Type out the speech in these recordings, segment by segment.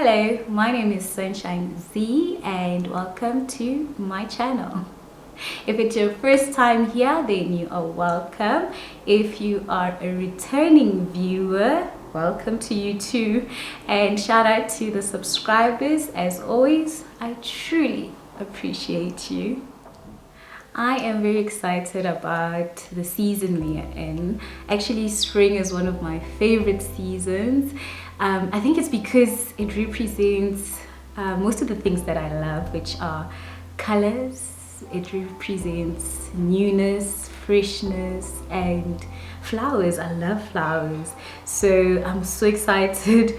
Hello, my name is Sunshine Zee and welcome to my channel. If it's your first time here, then you are welcome. If you are a returning viewer, welcome to you too. And shout out to the subscribers. As always, I truly appreciate you. I am very excited about the season we are in. Actually, spring is one of my favorite seasons. I think it's because it represents most of the things that I love, which are colors. It represents newness, freshness, and flowers. I love flowers. So I'm so excited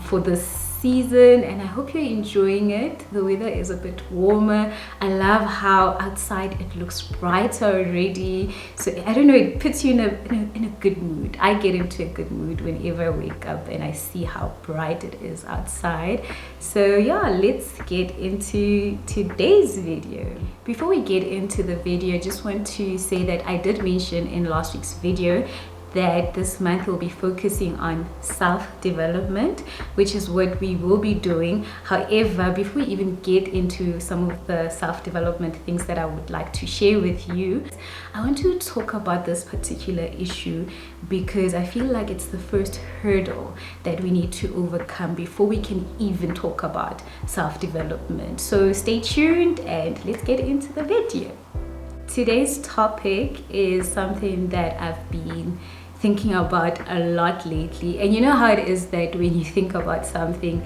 for this season, and I hope you're enjoying it. The weather is a bit warmer. I love how outside it looks brighter already. So I don't know, it puts you in a good mood. I get into a good mood whenever I wake up and I see how bright it is outside. So yeah, let's get into today's video. Before we get into the video, I just want to say that I did mention in last week's video that this month we'll be focusing on self-development, which is what we will be doing. However, before we even get into some of the self-development things that I would like to share with you, I want to talk about this particular issue because I feel like it's the first hurdle that we need to overcome before we can even talk about self-development. So stay tuned and let's get into the video. Today's topic is something that I've been thinking about a lot lately, and you know how it is that when you think about something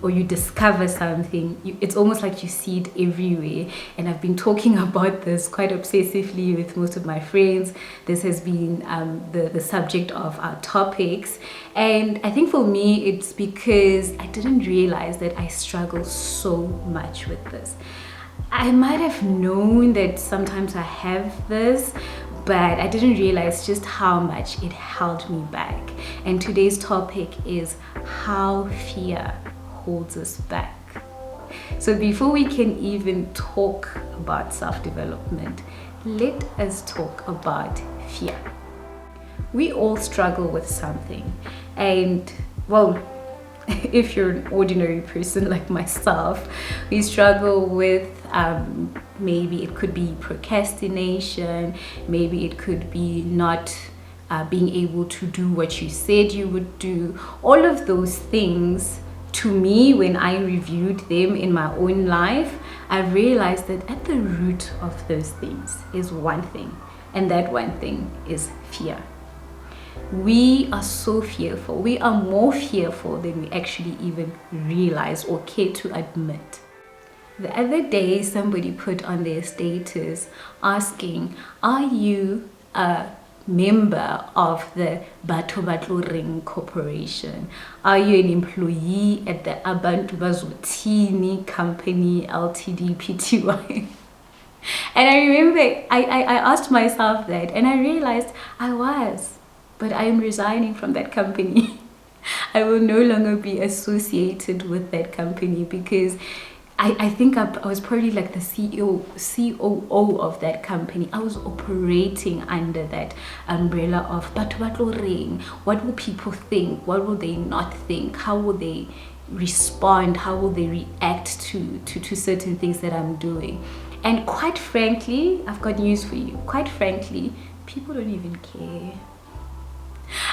or you discover something, it's almost like you see it everywhere. And I've been talking about this quite obsessively with most of my friends. This has been the subject of our topics, and I think for me it's because I didn't realize that I struggle so much with this. I might have known that sometimes I have this, but I didn't realize just how much it held me back. And today's topic is how fear holds us back. So before we can even talk about self-development, let us talk about fear. We all struggle with something, and well, if you're an ordinary person like myself, we struggle with maybe it could be procrastination, maybe it could be not being able to do what you said you would do. All of those things, to me, when I reviewed them in my own life, I realized that at the root of those things is one thing, and that one thing is fear. We are so fearful. We are more fearful than we actually even realize or care to admit. The other day, somebody put on their status asking, are you a member of the Batho Batlo Corporation? Are you an employee at the Abantu Bazothini Company Ltd Pty? And I remember I asked myself that, and I realized I was. But I am resigning from that company. I will no longer be associated with that company because I think I was probably like the COO of that company. I was operating under that umbrella of Batho Ring. What will people think? What will they not think? How will they respond? How will they react to certain things that I'm doing? And quite frankly, I've got news for you. Quite frankly, people don't even care.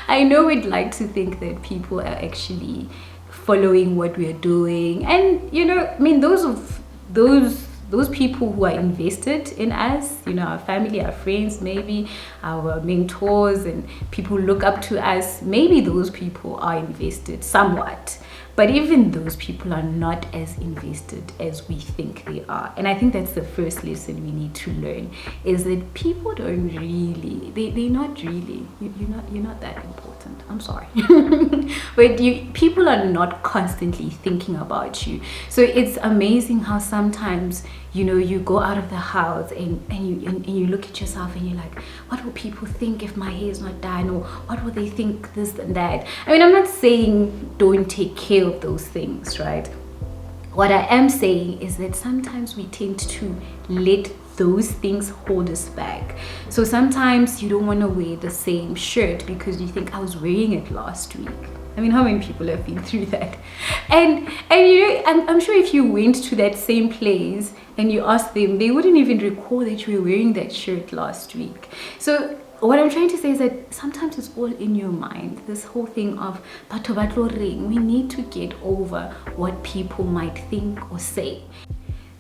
I know we'd like to think that people are actually following what we're doing, and you know, I mean, those people who are invested in us, you know, our family, our friends, maybe our mentors, and people who look up to us, maybe those people are invested somewhat. But even those people are not as invested as we think they are. And I think that's the first lesson we need to learn, is that people don't really, they're not really, you're not that important. I'm sorry. But people are not constantly thinking about you. So it's amazing how sometimes, you know, you go out of the house and you look at yourself and you're like, what will people think if my hair is not done, or what will they think this and that? I mean, I'm not saying don't take care of those things, right? What I am saying is that sometimes we tend to let those things hold us back. So sometimes you don't want to wear the same shirt because you think, I was wearing it last week. I mean, how many people have been through that? And you know, I'm sure if you went to that same place and you asked them, they wouldn't even recall that you were wearing that shirt last week. So what I'm trying to say is that sometimes it's all in your mind. This whole thing of batho ba tlo reng, we need to get over what people might think or say.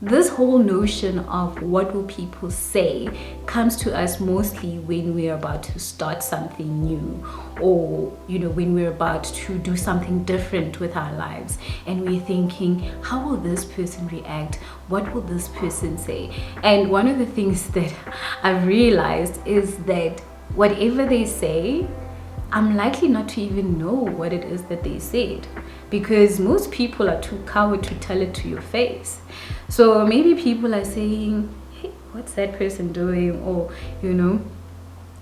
This whole notion of what will people say comes to us mostly when we're about to start something new, or you know, when we're about to do something different with our lives and we're thinking, how will this person react? What will this person say? And one of the things that I've realized is that whatever they say, I'm likely not to even know what it is that they said, because most people are too coward to tell it to your face. So maybe people are saying, hey, what's that person doing? Or, you know,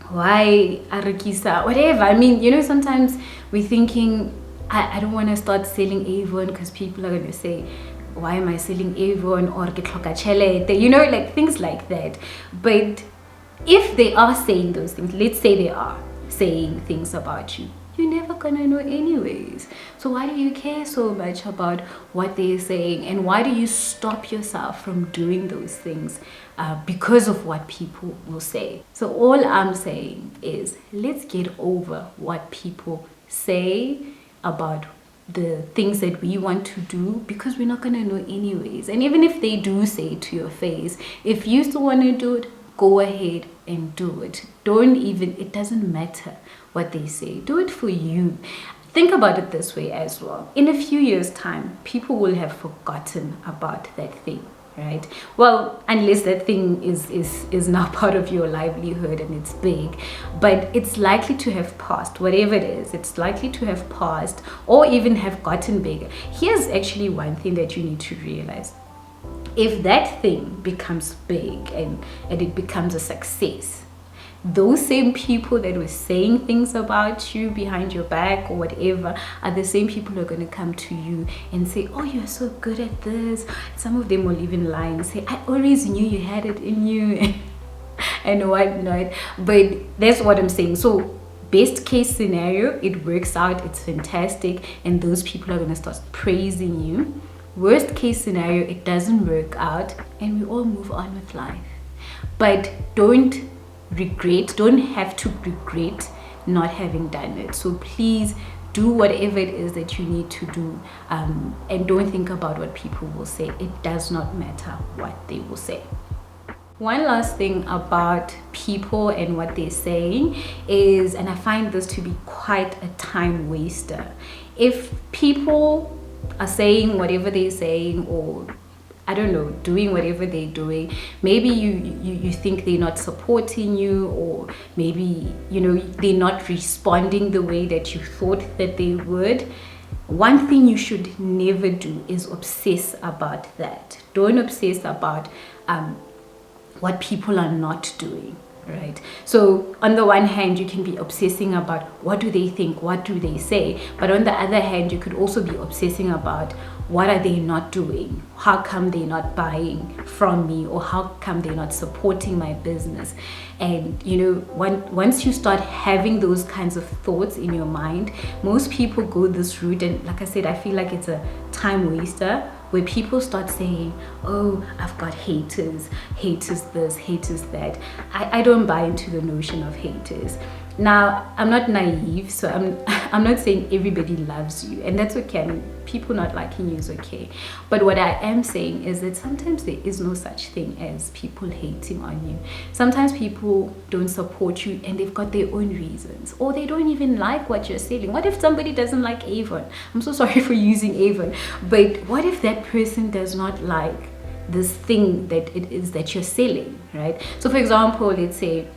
why Arakisa, whatever. I mean, you know, sometimes we're thinking, I don't want to start selling Avon because people are going to say, why am I selling Avon? Or get chelete, you know, like things like that. But if they are saying those things, let's say they are saying things about you, you're never gonna know anyways. So why do you care so much about what they're saying, and why do you stop yourself from doing those things because of what people will say? So all I'm saying is, let's get over what people say about the things that we want to do, because we're not gonna know anyways. And even if they do say it to your face, if you still want to do it, go ahead and do it. Don't even, it doesn't matter what they say. Do it for you. Think about it this way as well. In a few years' time, people will have forgotten about that thing, right? Well, unless that thing is now part of your livelihood and it's big, but it's likely to have passed. Whatever it is, it's likely to have passed or even have gotten bigger. Here's actually one thing that you need to realize. If that thing becomes big and it becomes a success, those same people that were saying things about you behind your back or whatever are the same people who are going to come to you and say, oh, you're so good at this. Some of them will even lie and say, I always knew you had it in you and whatnot. But that's what I'm saying. So best case scenario, it works out, it's fantastic, and those people are going to start praising you. Worst case scenario, it doesn't work out and we all move on with life. But don't have to regret not having done it. So please do whatever it is that you need to do, and don't think about what people will say. It does not matter what they will say. One last thing about people and what they're saying is, and I find this to be quite a time waster. If people are saying whatever they're saying, or I don't know, doing whatever they're doing, maybe you think they're not supporting you, or maybe, you know, they're not responding the way that you thought that they would. One thing you should never do is obsess about that. Don't obsess about what people are not doing. Right? So on the one hand, you can be obsessing about what do they think, what do they say, but on the other hand, you could also be obsessing about what are they not doing, how come they're not buying from me, or how come they're not supporting my business. And you know, once you start having those kinds of thoughts in your mind, most people go this route, and like I said, I feel like it's a time waster, where people start saying, oh, I've got haters this, haters that. I don't buy into the notion of haters. Now, I'm not naive, so I'm not saying everybody loves you, and that's okay. I mean, people not liking you is okay. But what I am saying is that sometimes there is no such thing as people hating on you. Sometimes people don't support you and they've got their own reasons, or they don't even like what you're selling. What if somebody doesn't like Avon? I'm so sorry for using Avon, but what if that person does not like this thing that it is that you're selling, right? So for example, let's say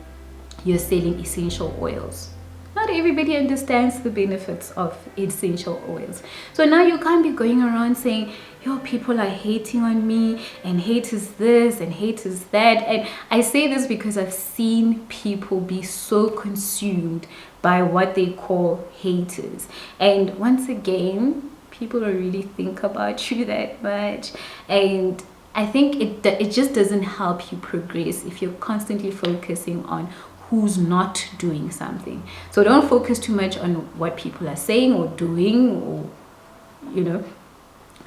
you're selling essential oils. Not everybody understands the benefits of essential oils. So now you can't be going around saying, yo, people are hating on me, and hate is this and hate is that. And I say this because I've seen people be so consumed by what they call haters. And once again, people don't really think about you that much. And I think it just doesn't help you progress if you're constantly focusing on who's not doing something. So don't focus too much on what people are saying or doing, or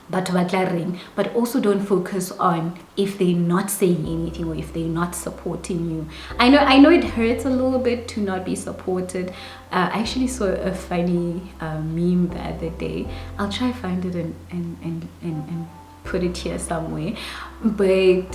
but also don't focus on if they're not saying anything or if they're not supporting you. I know it hurts a little bit to not be supported. I actually saw a funny meme the other day. I'll try to find it and put it here somewhere, but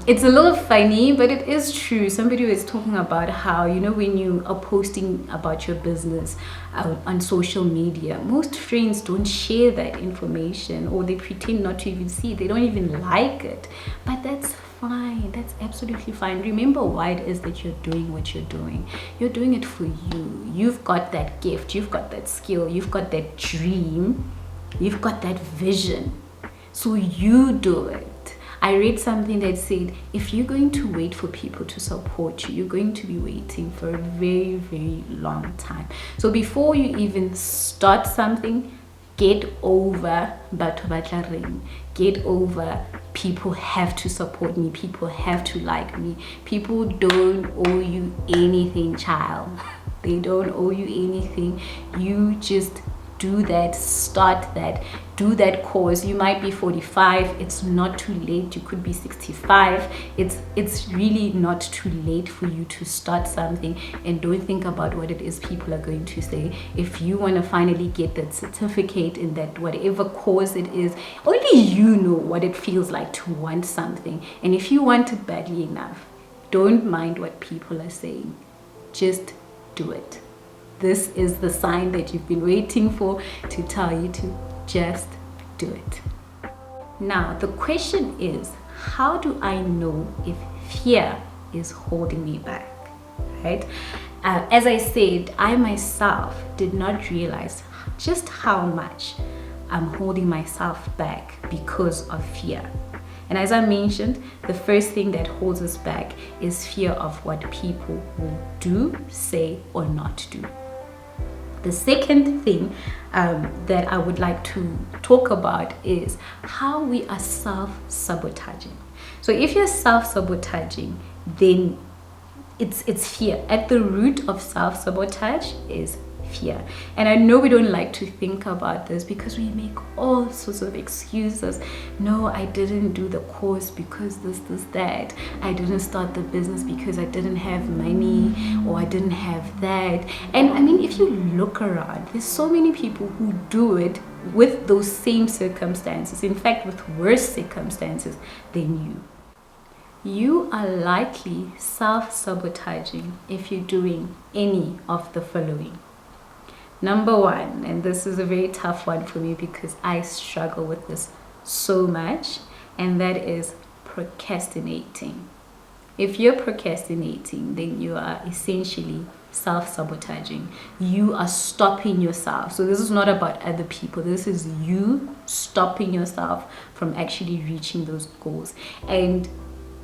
it's a little funny, but it is true. Somebody was talking about how, when you are posting about your business on social media, most friends don't share that information, or they pretend not to even see it. They don't even like it, but that's fine. That's absolutely fine. Remember why it is that you're doing what you're doing. You're doing it for you. You've got that gift, you've got that skill, you've got that dream, you've got that vision. So you do it. I read something that said, if you're going to wait for people to support you, you're going to be waiting for a very, very long time. So before you even start something, get over get over people have to support me, people have to like me. People don't owe you anything, child. They don't owe you anything. You just do that, start that, do that course. You might be 45, it's not too late. You could be 65. It's really not too late for you to start something. And don't think about what it is people are going to say. If you want to finally get that certificate in that whatever course it is, only you know what it feels like to want something. And if you want it badly enough, don't mind what people are saying. Just do it. This is the sign that you've been waiting for to tell you to just do it. Now, the question is, how do I know if fear is holding me back, right? As I said, I myself did not realize just how much I'm holding myself back because of fear. And as I mentioned, the first thing that holds us back is fear of what people will do, say, or not do. The second thing that I would like to talk about is how we are self-sabotaging. So if you're self-sabotaging, then it's fear. At the root of self-sabotage is fear. And I know we don't like to think about this because we make all sorts of excuses. No, I didn't do the course because this, that. I didn't start the business because I didn't have money, or I didn't have that. And I mean, if you look around, there's so many people who do it with those same circumstances. In fact, with worse circumstances than you. You are likely self-sabotaging if you're doing any of the following. Number one, and this is a very tough one for me because I struggle with this so much, and that is procrastinating. If you're procrastinating, then you are essentially self-sabotaging. You are stopping yourself. So this is not about other people. This is you stopping yourself from actually reaching those goals. And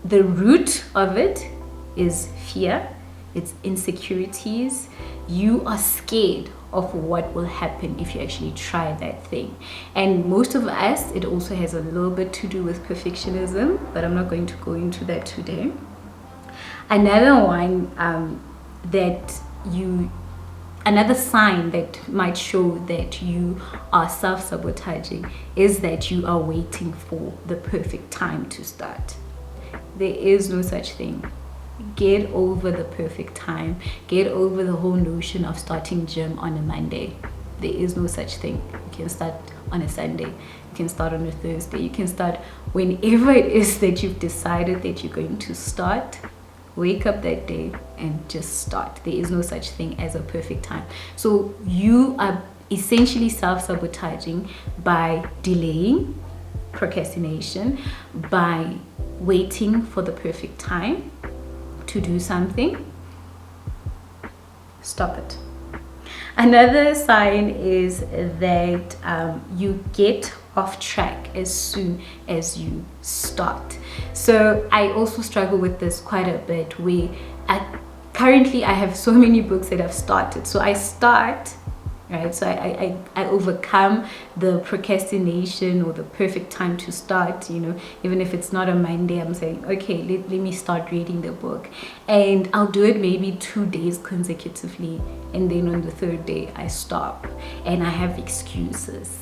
the root of it is fear. It's insecurities. You are scared of what will happen if you actually try that thing. And most of us, it also has a little bit to do with perfectionism, but I'm not going to go into that today. Another one another sign that might show that you are self-sabotaging is that you are waiting for the perfect time to start. There is no such thing. Get over the perfect time. Get over the whole notion of starting gym on a Monday. There is no such thing. You can start on a Sunday. You can start on a Thursday. You can start whenever it is that you've decided that you're going to start. Wake up that day and just start. There is no such thing as a perfect time. So you are essentially self-sabotaging by delaying, procrastination, by waiting for the perfect time to do something. Stop it. Another sign is that you get off track as soon as you start. So I also struggle with this quite a bit, where currently I have so many books that I've started. So I start right? So I overcome the procrastination or the perfect time to start, even if it's not a Monday. I'm saying, okay, let me start reading the book, and I'll do it maybe 2 days consecutively, and then on the third day I stop and I have excuses.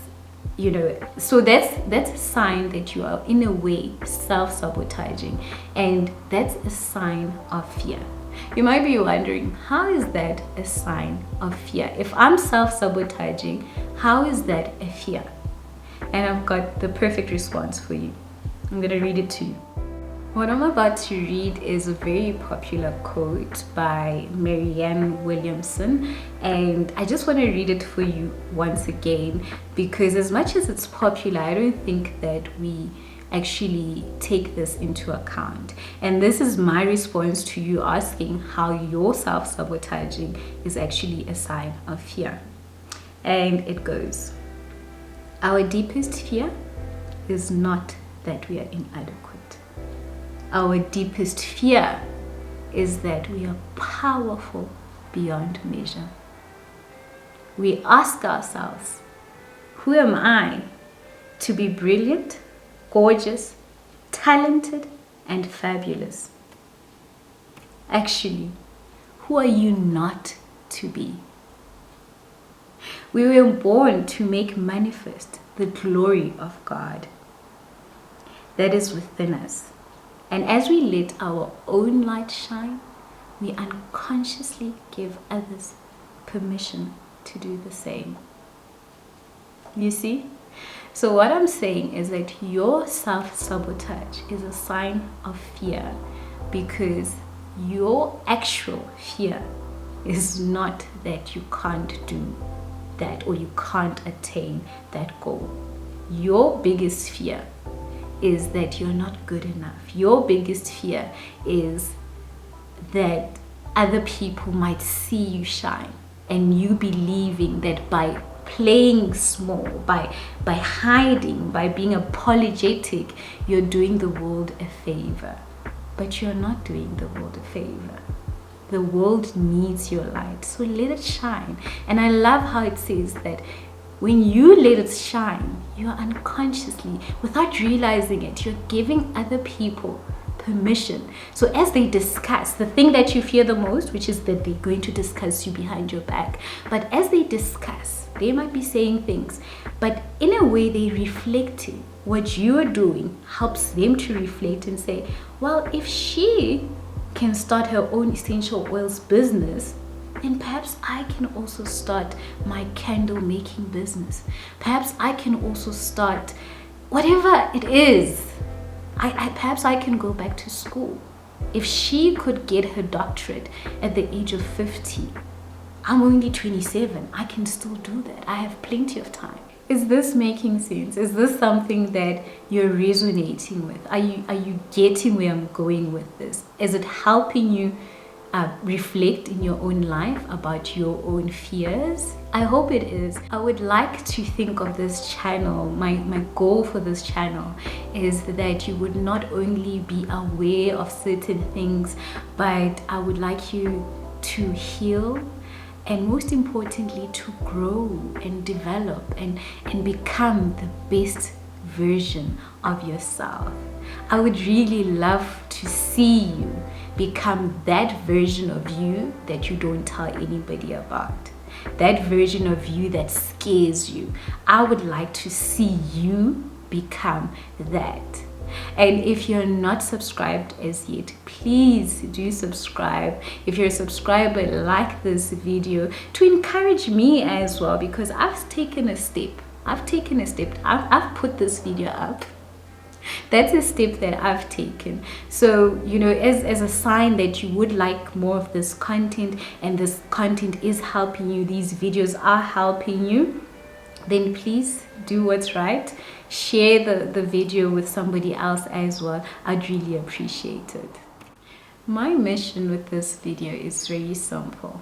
So that's a sign that you are in a way self-sabotaging, and that's a sign of fear. You might be wondering, how is that a sign of fear? If I'm self-sabotaging, how is that a fear? And I've got the perfect response for you. I'm going to read it to you. What I'm about to read is a very popular quote by Marianne Williamson, and I just want to read it for you once again, because as much as it's popular, I don't think that we actually take this into account. And this is my response to you asking how your self-sabotaging is actually a sign of fear. And it goes, our deepest fear is not that we are inadequate. Our deepest fear is that we are powerful beyond measure. We ask ourselves, who am I to be brilliant, gorgeous, talented, and fabulous? Actually, who are you not to be? We were born to make manifest the glory of God that is within us. And as we let our own light shine, we unconsciously give others permission to do the same. You see? So what I'm saying is that your self-sabotage is a sign of fear, because your actual fear is not that you can't do that or you can't attain that goal. Your biggest fear is that you're not good enough. Your biggest fear is that other people might see you shine, and you believing that by playing small, by hiding, by being apologetic, you're doing the world a favor. But you're not doing the world a favor. The world needs your light, so let it shine. And I love how it says that when you let it shine, you're unconsciously, without realizing it, you're giving other people permission. So as they discuss the thing that you fear the most, which is that they're going to discuss you behind your back, but as they discuss, they might be saying things, but in a way they reflecting what you are doing helps them to reflect and say, well, if she can start her own essential oils business, then perhaps I can also start my candle making business. Perhaps I can also start whatever it is. Perhaps I can go back to school. If she could get her doctorate at the age of 50, I'm only 27. I can still do that. I have plenty of time. Is this making sense? Is this something that you're resonating with? Are you getting where I'm going with this? Is it helping you reflect in your own life about your own fears? I hope it is. I would like to think of this channel, my goal for this channel is that you would not only be aware of certain things, but I would like you to heal, and most importantly to grow and develop and become the best version of yourself. I would really love to see you become that version of you that you don't tell anybody about, that version of you that scares you. I would like to see you become that. And if you're not subscribed as yet, please do subscribe. If you're a subscriber, like this video to encourage me as well, because I've taken a step. I've put this video up. That's a step that I've taken. So, as a sign that you would like more of this content, and this content is helping you, these videos are helping you, then please do what's right. Share the video with somebody else as well. I'd really appreciate it. My mission with this video is very simple.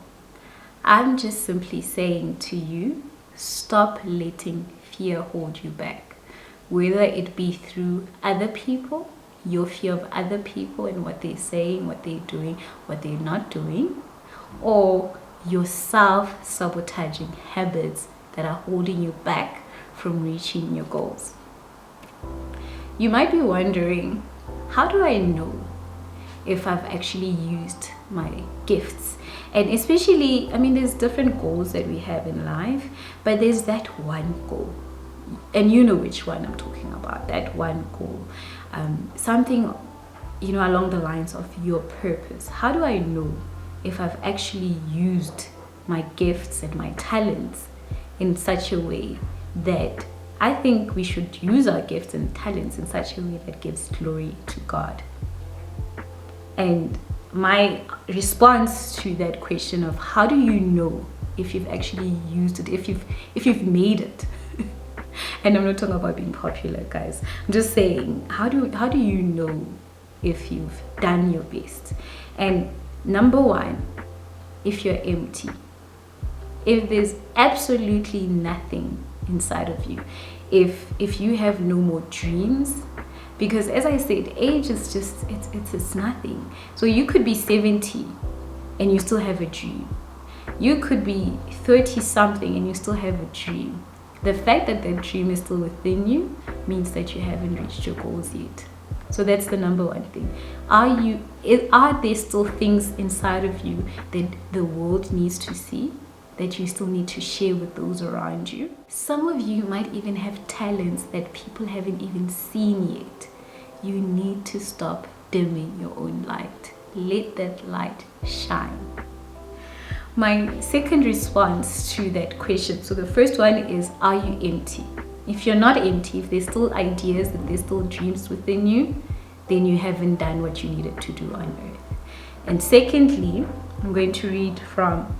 I'm just simply saying to you, stop letting fear hold you back. Whether it be through other people, your fear of other people and what they're saying, what they're doing, what they're not doing, or your self-sabotaging habits that are holding you back from reaching your goals. You might be wondering, how do I know if I've actually used my gifts? And especially, there's different goals that we have in life, but there's that one goal. And you know which one I'm talking about, that one goal. Something, along the lines of your purpose. How do I know if I've actually used my gifts and my talents in such a way that I think we should use our gifts and talents in such a way that gives glory to God? And my response to that question of how do you know if you've actually used it, if you've made it, and I'm not talking about being popular, guys. I'm just saying, how do you know if you've done your best? And number one, if you're empty, if there's absolutely nothing inside of you, if you have no more dreams, because as I said, age is just it's nothing. So you could be 70 and you still have a dream. You could be 30 something and you still have a dream. The fact that that dream is still within you means that you haven't reached your goals yet. So that's the number one thing. Are there still things inside of you that the world needs to see, that you still need to share with those around you? Some of you might even have talents that people haven't even seen yet. You need to stop dimming your own light. Let that light shine. My second response to that question, so the first one is, are you empty? If you're not empty, if there's still ideas, if there's still dreams within you, then you haven't done what you needed to do on earth. And secondly, I'm going to read from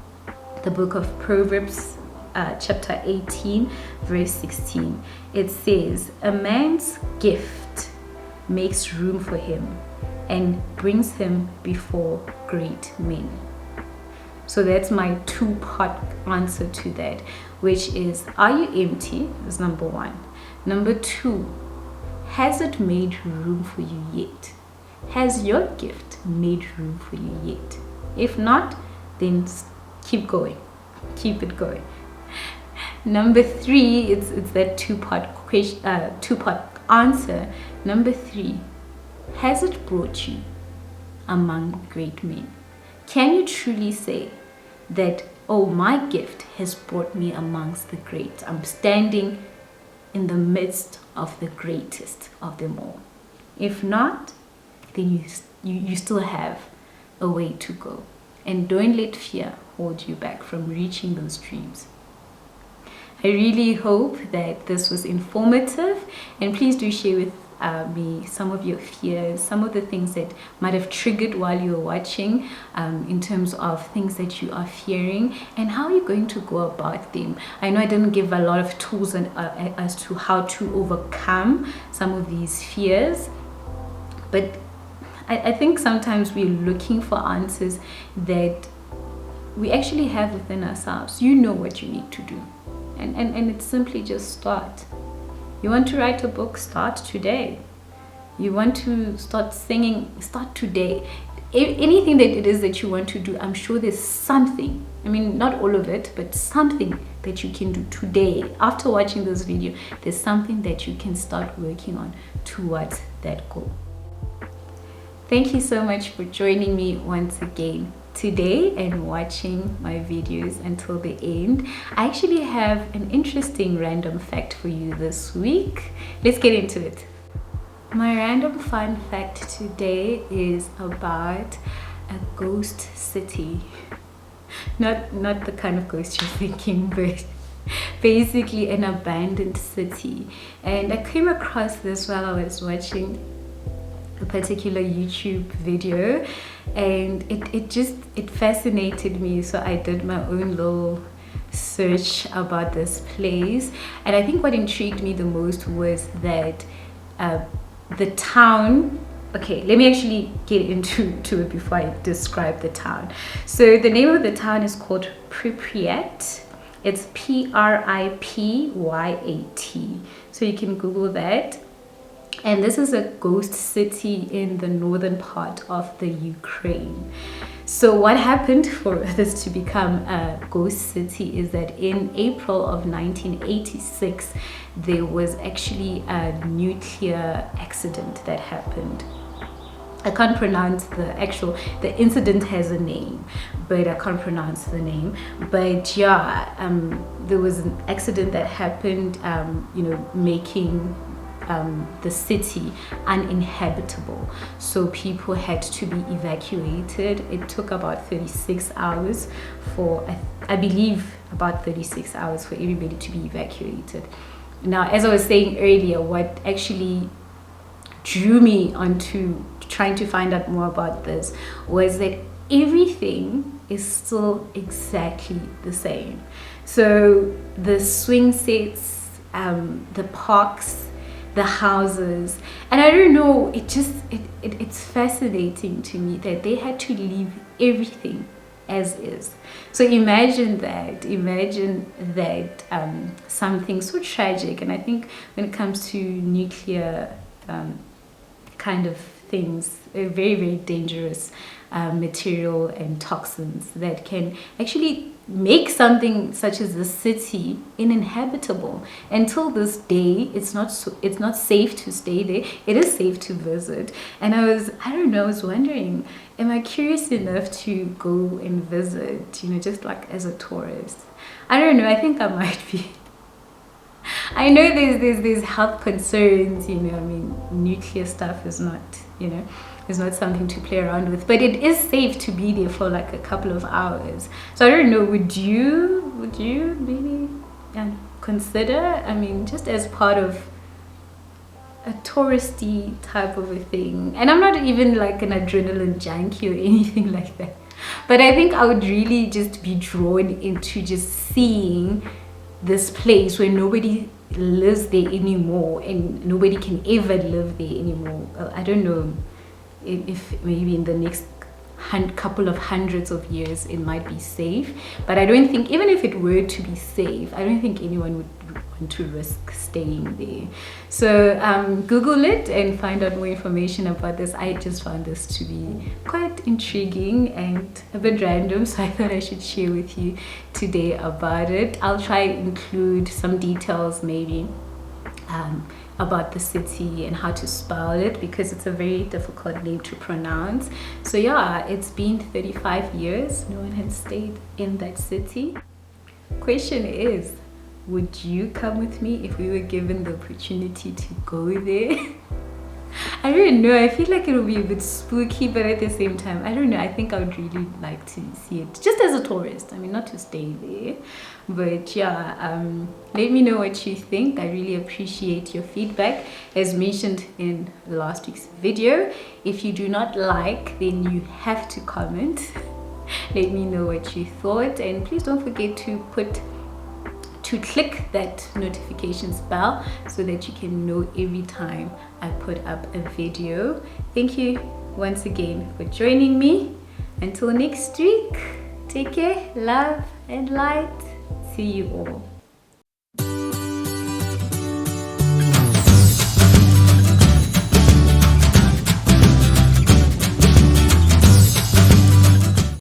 the book of Proverbs, chapter 18, verse 16. It says, a man's gift makes room for him and brings him before great men. So that's my two-part answer to that, which is, are you empty? Is number one. Number two, has it made room for you yet? Has your gift made room for you yet? If not, then keep going. Keep it going. Number three, it's that two-part question, two-part answer. Number three, has it brought you among great men? Can you truly say that, oh, my gift has brought me amongst the great? I'm standing in the midst of the greatest of them all. If not, then you still have a way to go. And don't let fear hold you back from reaching those dreams. I really hope that this was informative, and please do share with me some of your fears, some of the things that might have triggered while you were watching, in terms of things that you are fearing and how you're going to go about them. I know I didn't give a lot of tools as to how to overcome some of these fears, but I think sometimes we're looking for answers that we actually have within ourselves. You know what you need to do, and it's simply just start. You want to write a book? Start today. You want to start singing? Start today. Anything that it is that you want to do, I'm sure there's something, not all of it, but something that you can do today. After watching this video, there's something that you can start working on towards that goal. Thank you so much for joining me once again today and watching my videos until the end. I actually have an interesting random fact for you this week. Let's get into it. My random fun fact today is about a ghost city. Not the kind of ghost you're thinking, but basically an abandoned city. And I came across this while I was watching a particular YouTube video, and it fascinated me, so I did my own little search about this place. And I think what intrigued me the most was that the town, okay, let me actually get into it before I describe the town. So the name of the town is called Pripyat. It's Pripyat, so you can Google that. And this is a ghost city in the northern part of the Ukraine. So what happened for this to become a ghost city is that in April of 1986, there was actually a nuclear accident that happened. I can't pronounce the incident has a name, but I can't pronounce the name. But yeah, there was an accident that happened, making the city uninhabitable. So people had to be evacuated. It took about 36 hours I believe about 36 hours for everybody to be evacuated. Now, as I was saying earlier, what actually drew me onto trying to find out more about this was that everything is still exactly the same. So the swing sets, the parks, the houses, and I don't know, it's fascinating to me that they had to leave everything as is. So imagine that something so tragic, and I think when it comes to nuclear kind of things, a very, very dangerous material and toxins that can actually make something such as the city uninhabitable. Until this day, it's not safe to stay there. It is safe to visit. And I was wondering, am I curious enough to go and visit, just like as a tourist? I don't know, I think I might be. I know there's health concerns, nuclear stuff is not, is not something to play around with, but it is safe to be there for like a couple of hours. So I don't know, would you maybe consider, just as part of a touristy type of a thing? And I'm not even like an adrenaline junkie or anything like that, but I think I would really just be drawn into just seeing this place where nobody lives there anymore and nobody can ever live there anymore. I don't know if maybe in the next couple of hundreds of years it might be safe, but I don't think, even if it were to be safe, I don't think anyone would want to risk staying there. So Google it and find out more information about this. I just found this to be quite intriguing and a bit random, so I thought I should share with you today about it. I'll try and include some details maybe about the city and how to spell it, because it's a very difficult name to pronounce. So yeah, it's been 35 years no one has stayed in that city. Question is, would you come with me if we were given the opportunity to go there? I don't know, I feel like it would be a bit spooky, but at the same time, I don't know, I think I would really like to see it just as a tourist. Not to stay there, but yeah, let me know what you think. I really appreciate your feedback. As mentioned in last week's video, if you do not like, then you have to comment. Let me know what you thought, and please don't forget to click that notifications bell so that you can know every time I put up a video. Thank you once again for joining me. Until next week, take care, love and light. See you all.